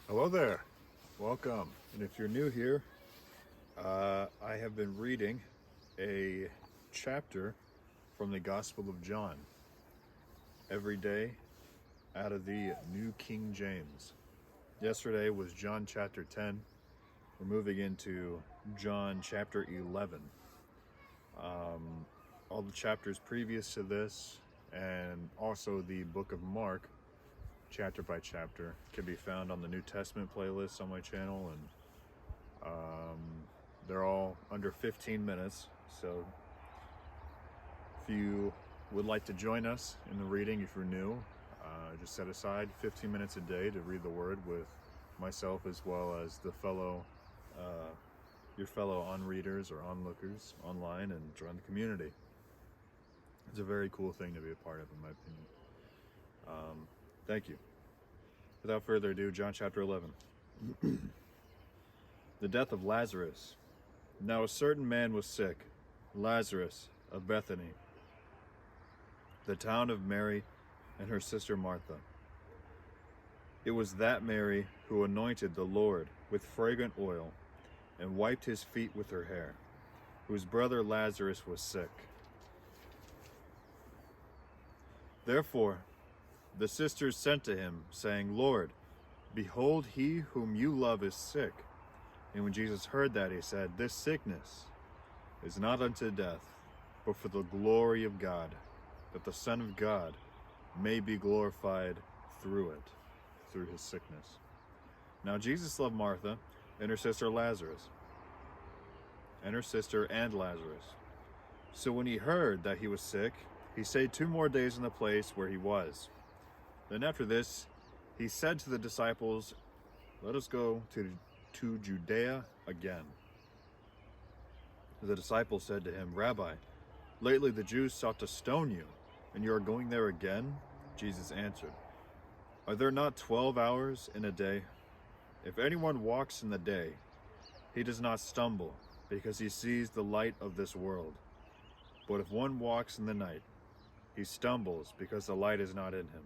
Hello there, welcome. And if you're new here, I have been reading a chapter from the Gospel of John every day out of the New King James. Yesterday was John chapter 10. We're moving into John chapter 11. All the chapters previous to this and also the book of Mark chapter by chapter can be found on the New Testament playlist on my channel, and they're all under 15 minutes. So if you would like to join us in the reading, if you're new, just set aside 15 minutes a day to read the Word with myself as well as the your fellow on-readers or onlookers online, and join the community. It's a very cool thing to be a part of, in my opinion. Thank you. Without further ado, John chapter 11. The death of Lazarus. Now a certain man was sick, Lazarus of Bethany, the town of Mary and her sister Martha. It was that Mary who anointed the Lord with fragrant oil and wiped his feet with her hair, whose brother Lazarus was sick. Therefore the sisters sent to him, saying, Lord, behold, he whom you love is sick. And when Jesus heard that, he said, This sickness is not unto death, but for the glory of God, that the Son of God may be glorified through it, through his sickness. Now Jesus loved Martha and her sister Lazarus, and Lazarus. So when he heard that he was sick, he stayed 2 more days in the place where he was. Then after this, he said to the disciples, Let us go to Judea again. The disciples said to him, Rabbi, lately the Jews sought to stone you, and you are going there again? Jesus answered, Are there not 12 hours in a day? If anyone walks in the day, he does not stumble, because he sees the light of this world. But if one walks in the night, he stumbles, because the light is not in him.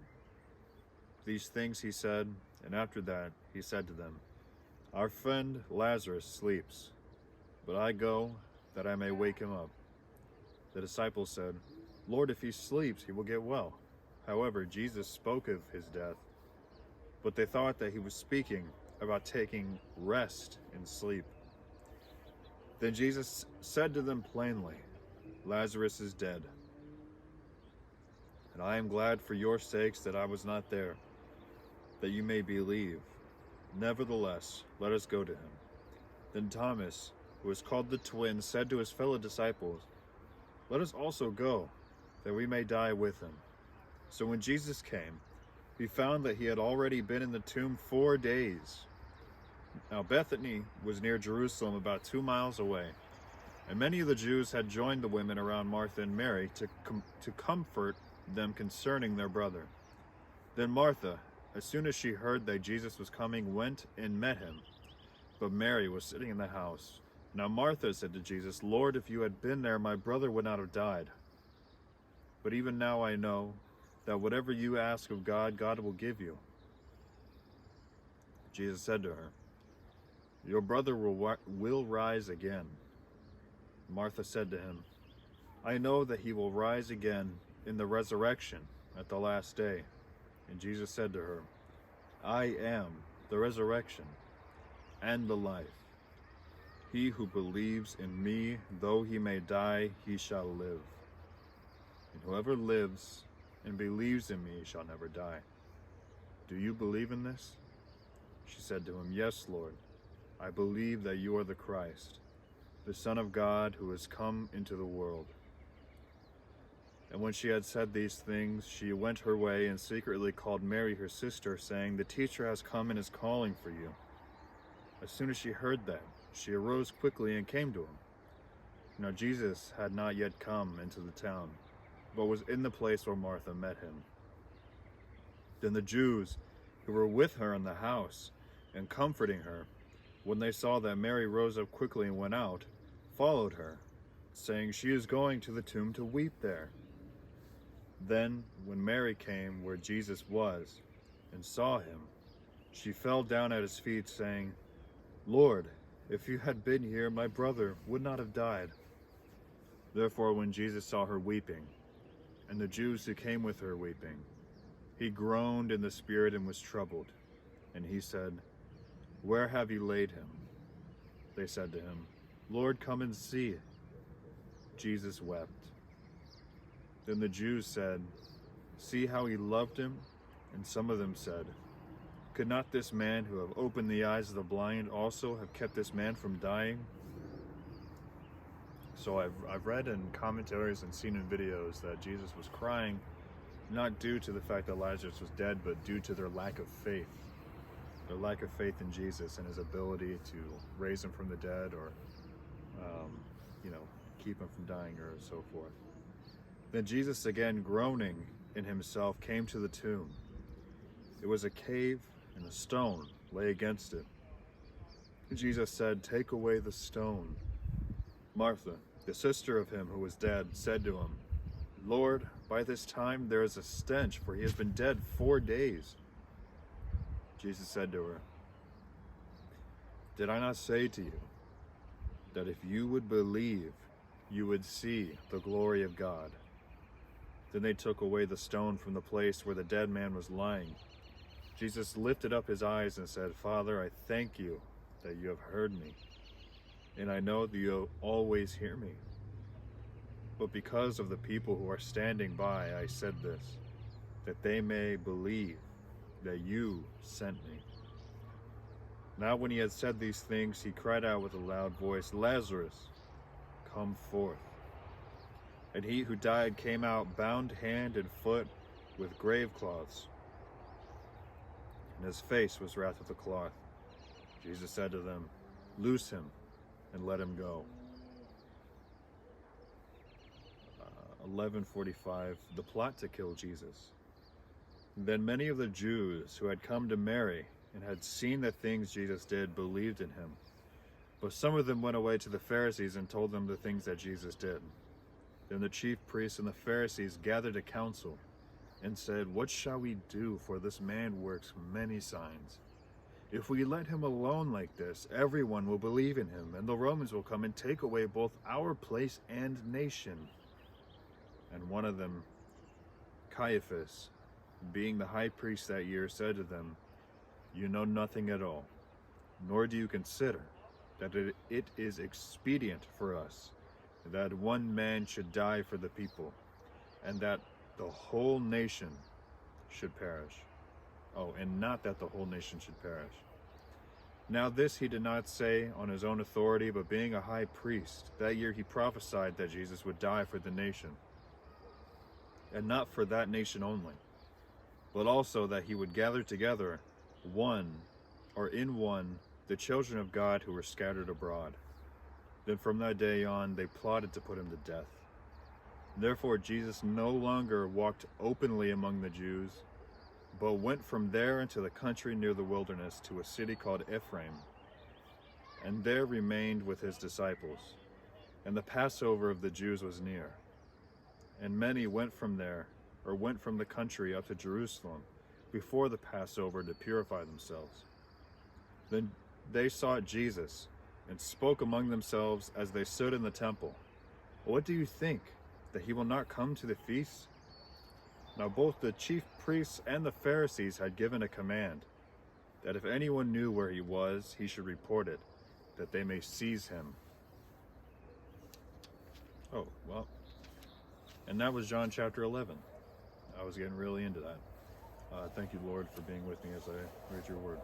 These things he said, and after that he said to them, Our friend Lazarus sleeps, but I go that I may wake him up. The disciples said, Lord, if he sleeps, he will get well. However, Jesus spoke of his death, but they thought that he was speaking about taking rest in sleep. Then Jesus said to them plainly, Lazarus is dead, and I am glad for your sakes that I was not there, that you may believe. Nevertheless, let us go to him. Then Thomas, who was called the Twin, said to his fellow disciples, Let us also go, that we may die with him. So when Jesus came, he found that he had already been in the tomb 4 days. Now Bethany was near Jerusalem, about 2 miles away, and many of the Jews had joined the women around Martha and Mary to comfort them concerning their brother. Then Martha, as soon as she heard that Jesus was coming, went and met him, but Mary was sitting in the house. Now Martha said to Jesus, Lord, if you had been there, my brother would not have died. But even now I know that whatever you ask of God, God will give you. Jesus said to her, Your brother will rise again. Martha said to him, I know that he will rise again in the resurrection at the last day. And Jesus said to her, I am the resurrection and the life. He who believes in me, though he may die, he shall live. And whoever lives and believes in me shall never die. Do you believe in this? She said to him, Yes, Lord. I believe that you are the Christ, the Son of God, who has come into the world. And when she had said these things, she went her way and secretly called Mary her sister, saying, The teacher has come and is calling for you. As soon as she heard that, she arose quickly and came to him. Now Jesus had not yet come into the town, but was in the place where Martha met him. Then the Jews who were with her in the house and comforting her, when they saw that Mary rose up quickly and went out, followed her, saying, She is going to the tomb to weep there. Then, when Mary came where Jesus was and saw him, She fell down at his feet, saying, "Lord, if you had been here, my brother would not have died." Therefore, when Jesus saw her weeping, and the Jews who came with her weeping, he groaned in the spirit and was troubled. And he said, "Where have you laid him?" They said to him, "Lord, come and see." Jesus wept. Then the Jews said, "See how he loved him?" And some of them said, "Could not this man who have opened the eyes of the blind also have kept this man from dying?" So I've read in commentaries and seen in videos that Jesus was crying, not due to the fact that Lazarus was dead, but due to their lack of faith. Their lack of faith in Jesus and his ability to raise him from the dead, or, keep him from dying, or so forth. Then Jesus, again groaning in himself, came to the tomb. It was a cave, and a stone lay against it. Jesus said, "Take away the stone." Martha, the sister of him who was dead, said to him, "Lord, by this time there is a stench, for he has been dead 4 days." Jesus said to her, "Did I not say to you that if you would believe, you would see the glory of God?" Then they took away the stone from the place where the dead man was lying. Jesus lifted up his eyes and said, "Father, I thank you that you have heard me, and I know that you always hear me. But because of the people who are standing by, I said this, that they may believe that you sent me." Now when he had said these things, he cried out with a loud voice, "Lazarus, come forth." And he who died came out, bound hand and foot with grave cloths, and his face was wrapped with a cloth. Jesus said to them, "Loose him and let him go." 11:45, the plot to kill Jesus. Then many of the Jews who had come to Mary and had seen the things Jesus did believed in him. But some of them went away to the Pharisees and told them the things that Jesus did. Then the chief priests and the Pharisees gathered a council and said, "What shall we do? For this man works many signs. If we let him alone like this, everyone will believe in him, and the Romans will come and take away both our place and nation." And one of them, Caiaphas, being the high priest that year, said to them, "You know nothing at all, nor do you consider that it is expedient for us that one man should die for the people, and that the whole nation should perish. Oh, and not that the whole nation should perish." Now this he did not say on his own authority, but being a high priest, that year he prophesied that Jesus would die for the nation, and not for that nation only, but also that he would gather together in one the children of God who were scattered abroad. Then from that day on they plotted to put him to death. Therefore Jesus no longer walked openly among the Jews, but went from there into the country near the wilderness to a city called Ephraim, and there remained with his disciples. And the Passover of the Jews was near. And many went from the country up to Jerusalem before the Passover to purify themselves. Then they sought Jesus and spoke among themselves as they stood in the temple, "What do you think, that he will not come to the feast?" Now both the chief priests and the Pharisees had given a command that if anyone knew where he was, he should report it, that they may seize him. Oh, well. And that was John chapter 11. I was getting really into that. Thank you, Lord, for being with me as I read your word.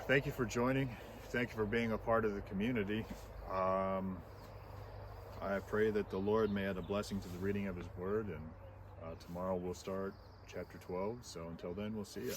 Thank you for joining. Thank you for being a part of the community. I pray that the Lord may add a blessing to the reading of his word, and tomorrow we'll start chapter 12. So until then, we'll see you.